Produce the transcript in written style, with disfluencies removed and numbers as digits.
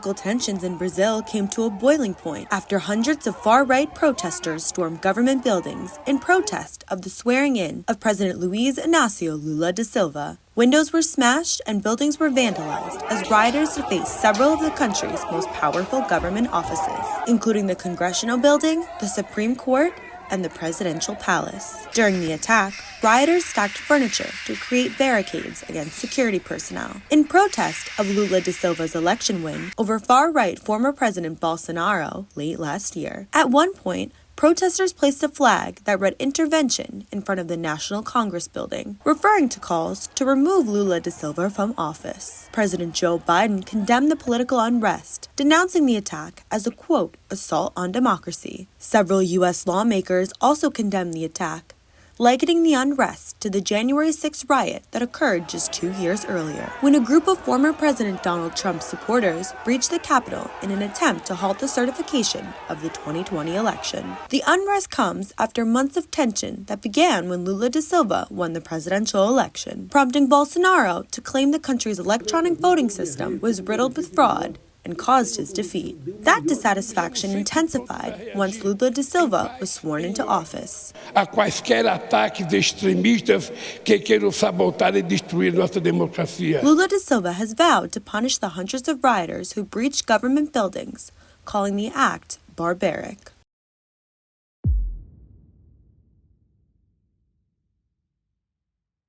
Political tensions in Brazil came to a boiling point after hundreds of far-right protesters stormed government buildings in protest of the swearing-in of President Luiz Inacio Lula da Silva. Windows were smashed and buildings were vandalized as rioters defaced several of the country's most powerful government offices, including the Congressional Building, the Supreme Court, and the Presidential Palace. During the attack, rioters stacked furniture to create barricades against security personnel in protest of Lula da Silva's election win over far-right former President Bolsonaro late last year. At one point, protesters placed a flag that read intervention in front of the National Congress building, referring to calls to remove Lula da Silva from office. President Joe Biden condemned the political unrest, denouncing the attack as a, quote, assault on democracy. Several U.S. lawmakers also condemned the attack, likening the unrest to the January 6 riot that occurred just 2 years earlier, when a group of former President Donald Trump supporters breached the Capitol in an attempt to halt the certification of the 2020 election. The unrest comes after months of tension that began when Lula da Silva won the presidential election, prompting Bolsonaro to claim the country's electronic voting system was riddled with fraud and caused his defeat. That dissatisfaction intensified once Lula da Silva was sworn into office. A quaisquer ataques de extremistas que queiram sabotar e destruir nossa democracia. Lula da Silva has vowed to punish the hundreds of rioters who breached government buildings, calling the act barbaric.